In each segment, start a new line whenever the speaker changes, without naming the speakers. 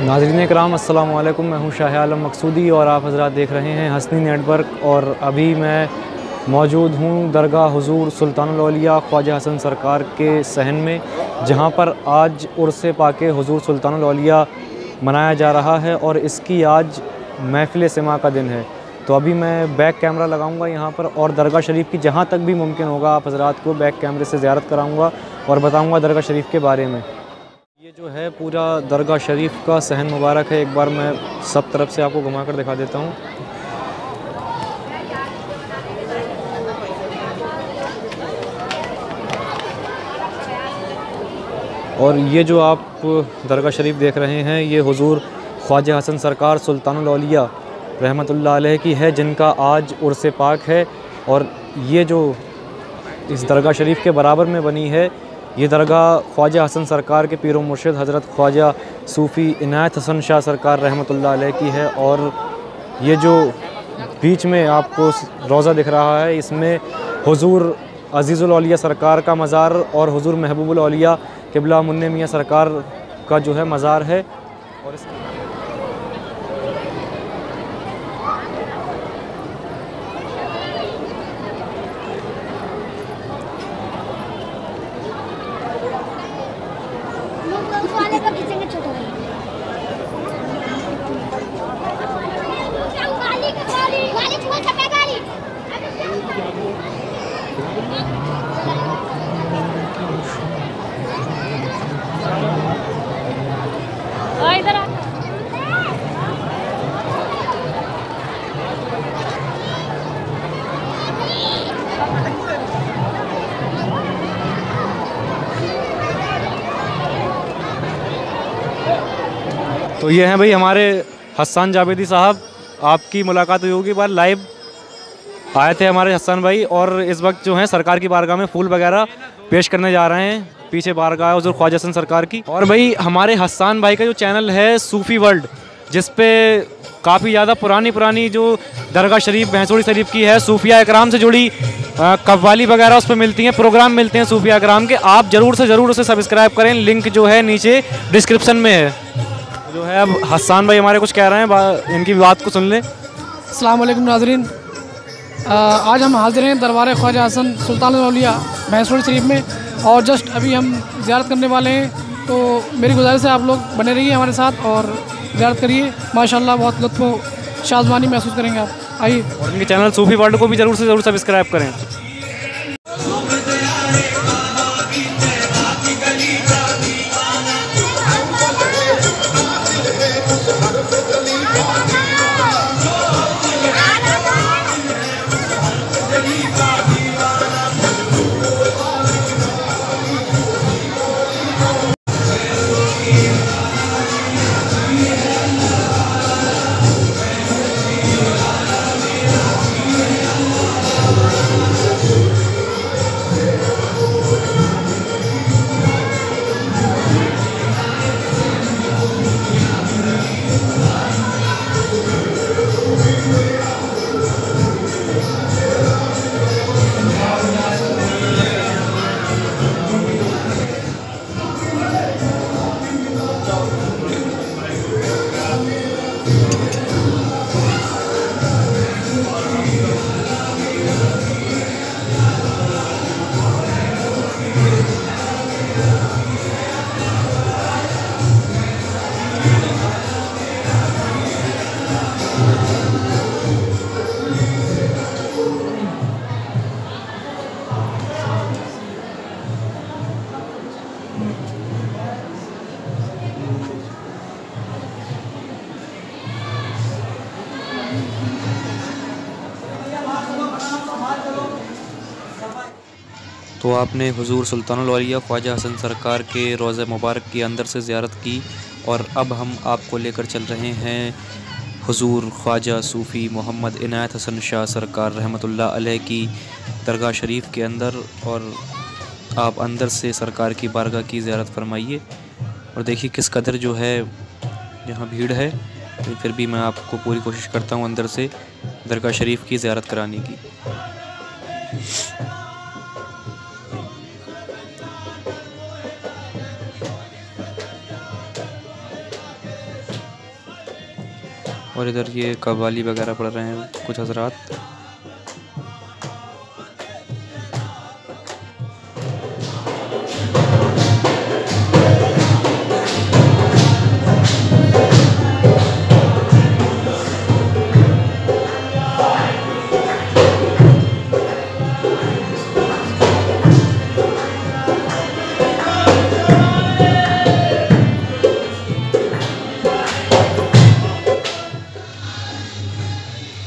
नाज़रीन इकराम अस्सलाम वालेकुम। मैं हूं शाह आलम मकसूदी और आप हज़रात देख रहे हैं हसनी नेटवर्क। और अभी मैं मौजूद हूं दरगाह हुज़ूर सुल्तानुल औलिया ख्वाजा हसन सरकार के सहन में, जहां पर आज उर्स पाके हुज़ूर सुल्तानुल औलिया मनाया जा रहा है और इसकी आज महफ़िल सिमा का दिन है। तो अभी मैं बैक कैमरा लगाऊंगा यहाँ पर और दरगाह शरीफ की जहाँ तक भी मुमकिन होगा आप हज़रात को बैक कैमरे से ज़ियारत कराऊंगा और बताऊंगा दरगाह शरीफ के बारे में। ये जो है पूरा दरगाह शरीफ का सहन मुबारक है। एक बार मैं सब तरफ से आपको घुमा कर दिखा देता हूँ। और ये जो आप दरगाह शरीफ देख रहे हैं ये हुज़ूर ख्वाजा हसन सरकार सुल्तानुल औलिया रहमतुल्लाह अलैह की है, जिनका आज उर्स पाक है। और ये जो इस दरगाह शरीफ के बराबर में बनी है ये दरगाह ख्वाजा हसन सरकार के पीर व मुर्शिद हज़रत ख्वाजा सूफ़ी इनायत हसन शाह सरकार रहमतुल्लाह अलैह की है। और ये जो बीच में आपको रोज़ा दिख रहा है इसमें हुज़ूर अज़ीज़ुल औलिया सरकार का मज़ार और हुज़ूर महबूबुल औलिया क़िबला मुन्ने मियाँ सरकार का जो है मज़ार है। और तो ये हैं भाई हमारे हसन जावेदी साहब। आपकी मुलाकात हुई होगी बार, लाइव आए थे हमारे हसन भाई और इस वक्त जो है सरकार की बारगाह में फूल वगैरह पेश करने जा रहे हैं। पीछे बारगाह है हुज़ूर ख्वाजा हसन सरकार की। और भाई हमारे हसन भाई का जो चैनल है सूफ़ी वर्ल्ड, जिस पे काफ़ी ज़्यादा पुरानी जो दरगाह शरीफ भैंसोड़ी शरीफ की है सूफिया इकराम से जुड़ी कव्वाली वगैरह उस पर मिलती हैं, प्रोग्राम मिलते हैं सूफिया इकराम के। आप ज़रूर से ज़रूर उसे सब्सक्राइब करें, लिंक जो है नीचे डिस्क्रिप्शन में है। जो है अब हसन भाई हमारे कुछ कह रहे हैं, इनकी बात को सुन लें।
अस्सलाम वालेकुम नाज़रीन, आज हम हाजिर हैं दरबार ख्वाजा हसन सुल्तानुल औलिया भैंसोड़ी शरीफ में और जस्ट अभी हम ज़ियारत करने वाले हैं। तो मेरी गुजारिश है आप लोग बने रहिए हमारे साथ और ज़ियारत करिए। माशाल्लाह बहुत लुत्फ़ शाज़बानी महसूस करेंगे आप। आइए,
और इनके चैनल सूफ़ी वर्ल्ड को भी ज़रूर से ज़रूर सब्सक्राइब करें। तो आपने हुज़ूर सुल्तानुल औलिया ख्वाजा हसन सरकार के रोज़ा मुबारक की अंदर से ज़ियारत की और अब हम आपको लेकर चल रहे हैं हुज़ूर ख्वाजा सूफ़ी मोहम्मद इनायत हसन शाह सरकार रहमतुल्लाह अलैह की दरगाह शरीफ के अंदर। और आप अंदर से सरकार की बारगाह की ज़ियारत फरमाइए और देखिए किस कदर जो है यहाँ भीड़ है। तो फिर भी मैं आपको पूरी कोशिश करता हूँ अंदर से दरगाह शरीफ की ज़ियारत कराने की।
और इधर ये कव्वाली वगैरह पढ़ रहे हैं कुछ हजरात।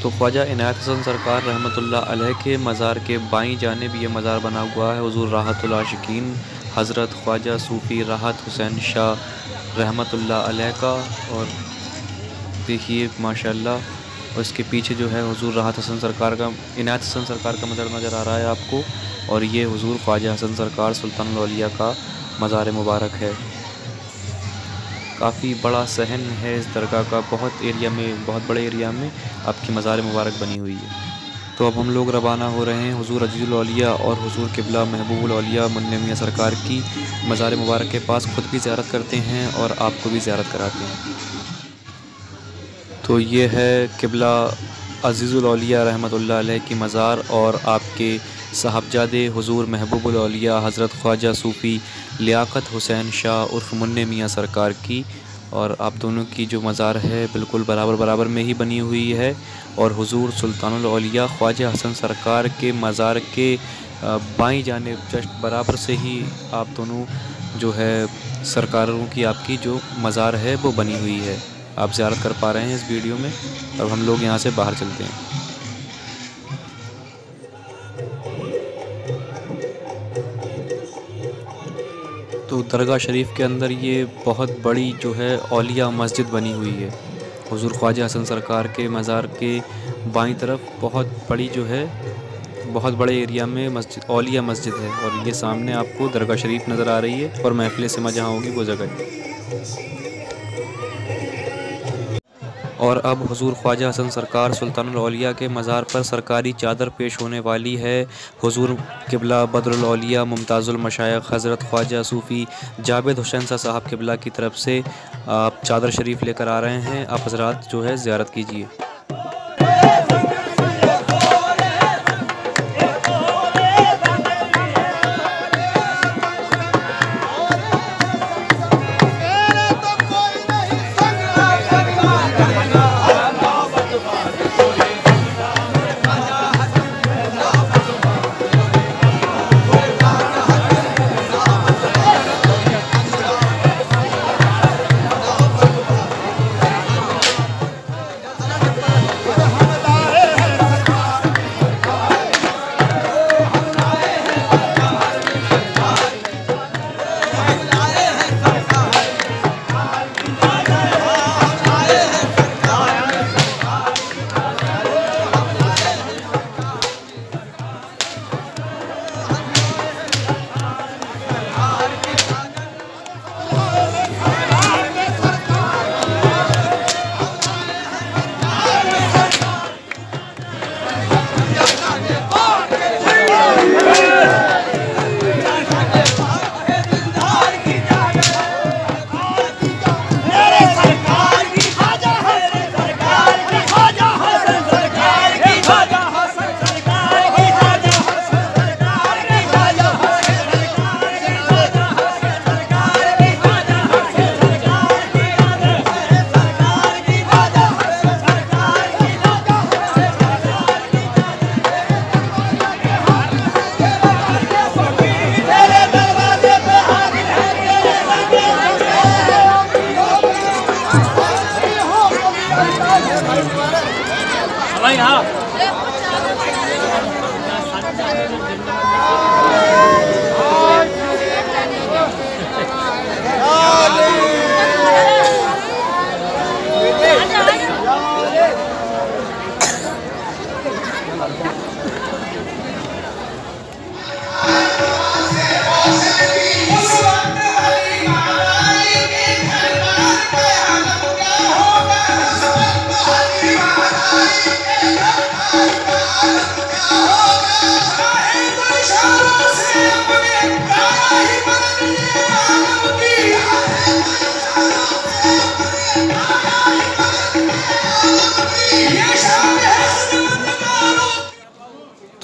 तो ख्वाजा इनायत हसन सरकार रहमतुल्लाह अलैह के मज़ार के बाईं जानिब ये मज़ार बना हुआ है हुज़ूर राहतुल आशिकीन हज़रत ख्वाजा सूफ़ी राहत हुसैन शाह रहमतुल्लाह अलैह का। और देखिए माशाअल्लाह, और इसके पीछे जो है हुज़ूर राहत हसन सरकार का, इनायत हसन सरकार का मज़ार नज़र आ रहा है आपको। और ये हुज़ूर ख्वाजा हसन सरकार सुल्तानुल औलिया का मज़ार मुबारक है। काफ़ी बड़ा सहन है इस दरगाह का, बहुत बड़े एरिया में आपकी मज़ार मुबारक बनी हुई है। तो अब हम लोग रवाना हो रहे हैं हुज़ूर अजीज़ुल औलिया और हुज़ूर क़िबला महबूबुल औलिया मुन्ने मियाँ सरकार की मज़ार मुबारक के पास। खुद भी ज़ियारत करते हैं और आपको भी ज़ियारत कराते हैं। तो ये है क़िबला अजीज़ुल औलिया रहमतुल्लाह अलैह की मज़ार और आपके साहबजादे हुज़ूर महबूबुल औलिया हज़रत ख्वाजा सूफ़ी लियाक़त हुसैन शाह उर्फ़ मुन्ने मियाँ सरकार की। और आप दोनों की जो मज़ार है बिल्कुल बराबर में ही बनी हुई है। और हुज़ूर सुल्तानुल औलिया ख्वाजा हसन सरकार के मज़ार के बाईं जानिब जस्ट बराबर से ही आप दोनों जो है सरकारों की आपकी जो मज़ार है वो बनी हुई है। आप ज़ियारत कर पा रहे हैं इस वीडियो में। अब हम लोग यहाँ से बाहर चलते हैं। तो दरगाह शरीफ के अंदर ये बहुत बड़ी जो है औलिया मस्जिद बनी हुई है। हुज़ूर ख्वाजा हसन सरकार के मज़ार के बाईं तरफ बहुत बड़े एरिया में मस्जिद औलिया मस्जिद है। और ये सामने आपको दरगाह शरीफ नज़र आ रही है और महफ़िल सिमा जहाँ होगी वो जगह। और अब हुज़ूर ख्वाजा हसन सरकार सुल्तानुल औलिया के मज़ार पर सरकारी चादर पेश होने वाली है। हुज़ूर क़िबला बदरुल औलिया मुमताज़ुल मशाइख़ हज़रत ख्वाजा सूफ़ी जावेद हुसैन साहब क़िबला की तरफ से आप चादर शरीफ लेकर आ रहे हैं। आप हज़रात जो है ज़ियारत कीजिए।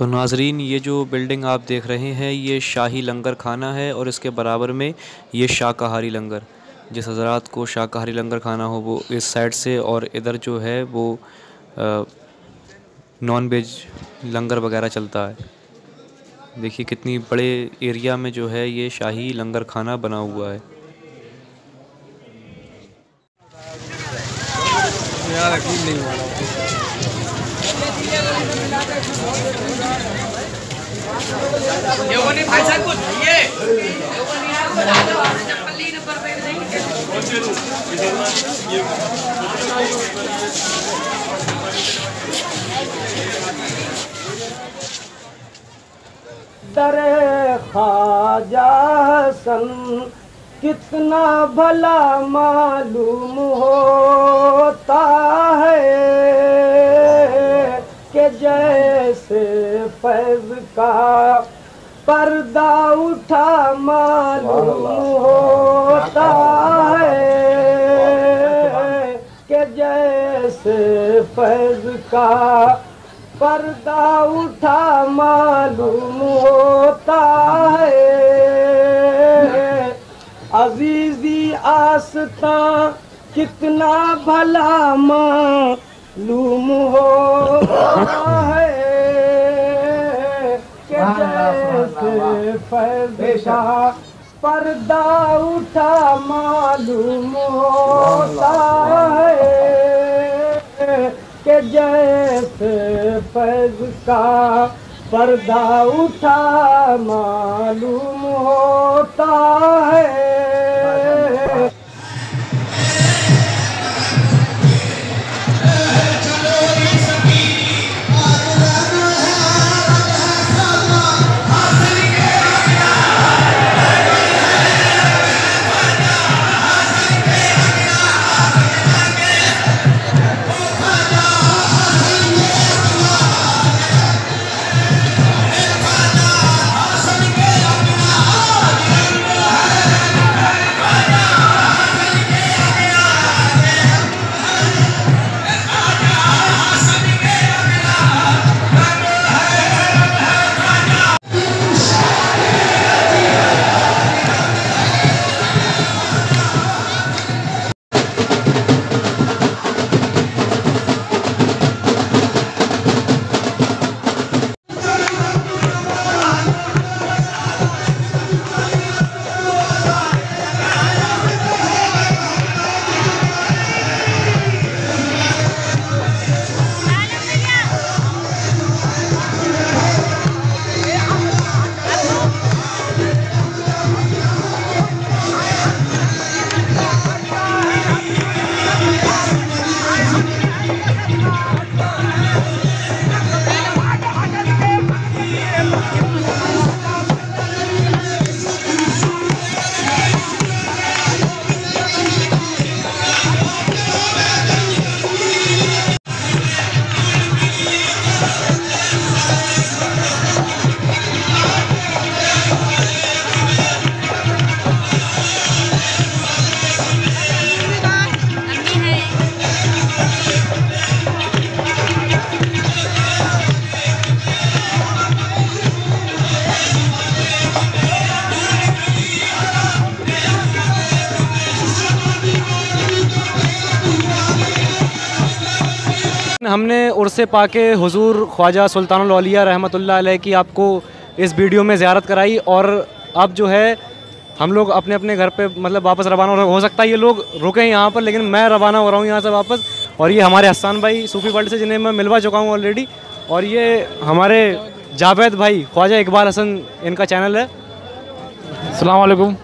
तो नाजरीन, ये जो बिल्डिंग आप देख रहे हैं ये शाही लंगर खाना है और इसके बराबर में ये शाकाहारी लंगर। जिस हज़रात को शाकाहारी लंगर खाना हो वो इस साइड से, और इधर जो है वो नॉन वेज लंगर वगैरह चलता है। देखिए कितनी बड़े एरिया में जो है ये शाही लंगर खाना बना हुआ है।
दरे ख्वाजा हसन कितना भला मालूम होता है कि जैसे फैज़ का पर्दा उठा मालूम होता है कि जैसे फैज़ का पर्दा उठा मालूम होता है। अजीज़ी आस्था कितना भला मालूम होता है कि जैसे फैज़ का पर्दा उठा मालूम होता है कि जैसे फैज़ का पर्दा उठा मालूम होता है।
हमने उर्से पाके हुजूर ख्वाजा सुल्तानुल औलिया रहमतुल्लाह अलैह की आपको इस वीडियो में ज़ियारत कराई, और अब जो है हम लोग अपने अपने घर पे मतलब वापस रवाना हो सकता है ये लोग रुके हैं यहाँ पर, लेकिन मैं रवाना हो रहा हूँ यहाँ से वापस। और ये हमारे हसन भाई सूफ़ी वर्ल्ड से जिन्हें मैं मिलवा चुका हूँ ऑलरेडी, और ये हमारे जावेद भाई ख्वाजा इकबाल हसन इनका चैनल है।
अस्सलाम वालेकुम।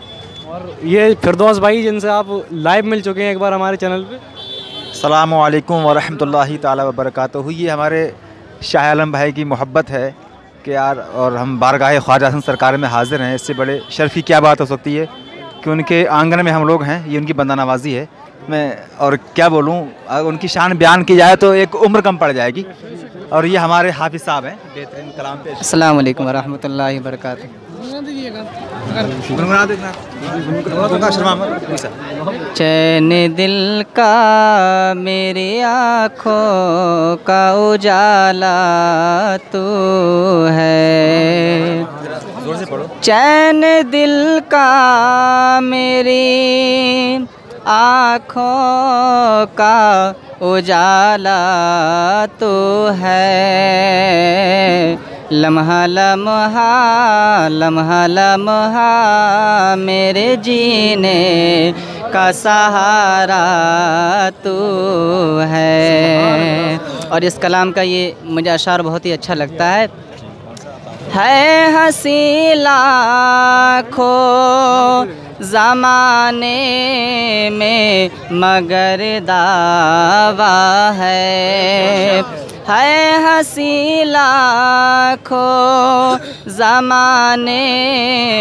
और ये फिरदौस भाई जिनसे आप लाइव मिल चुके हैं एक बार हमारे चैनल पे।
अस्सलामु अलैकुम वरहमतुल्लाहि ताला वबरकातुहू। ये हमारे शाह आलम भाई की मोहब्बत है कि यार, और हम बारगाह ख्वाजा हसन सरकार में हाज़िर हैं। इससे बड़े शर्फ़ की क्या बात हो सकती है कि उनके आंगन में हम लोग हैं। ये उनकी बंदा नवाजी है। मैं और क्या बोलूँ, अगर उनकी शान बयान की जाए तो एक उम्र कम पड़ जाएगी। और ये हमारे हाफिज़ साहब हैं, बेहतरीन कलाम पे।
अस्सलाम वालेकुम वरहमतुल्लाहि वबरकातुहू।
गुनगुना देखना, गुनगुना शर्मा मत, ऐसा।
चैन दिल का मेरी आँखों का उजाला तू है,
जोर से पढ़ो।
चैन दिल का मेरी आँखों का उजाला तो है, लम्हा लम्हा लम्हा लम्हा मेरे जीने का सहारा तू है। और इस कलाम का ये मुझे अशार बहुत ही अच्छा लगता है हंसी लाखों ज़माने में मगर दावा है हंसी लाखों ज़माने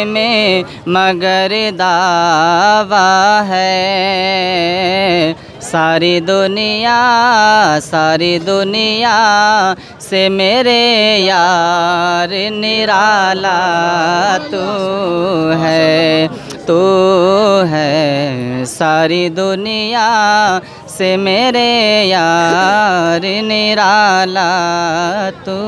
में मगर दावा है, सारी दुनिया से मेरे यार निराला तू है, सारी दुनिया से मेरे यार निराला तू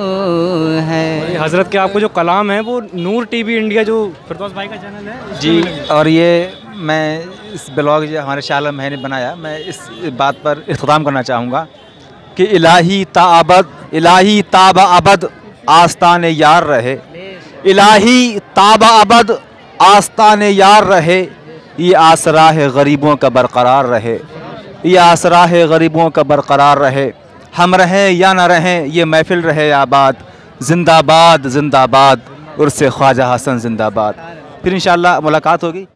है।
हज़रत के आपको जो कलाम है वो नूर टीवी इंडिया जो फिरदौस भाई का चैनल है
जी, और ये मैं इस ब्लॉग जो हमारे शाह आलम भाई ने बनाया, मैं इस बात पर इख्तिताम करना चाहूँगा कि इलाही ताबा अबद आस्तान यार रहे, इलाही ताबा अबद आस्तान यार रहे, ये आसरा है गरीबों का बरकरार रहे, ये आसरा है गरीबों का बरकरार रहे, हम रहें या ना रहें ये महफिल रहे आबाद, जिंदाबाद जिंदाबाद उर्से ख्वाजा हसन जिंदाबाद। फिर इंशाअल्लाह मुलाकात होगी।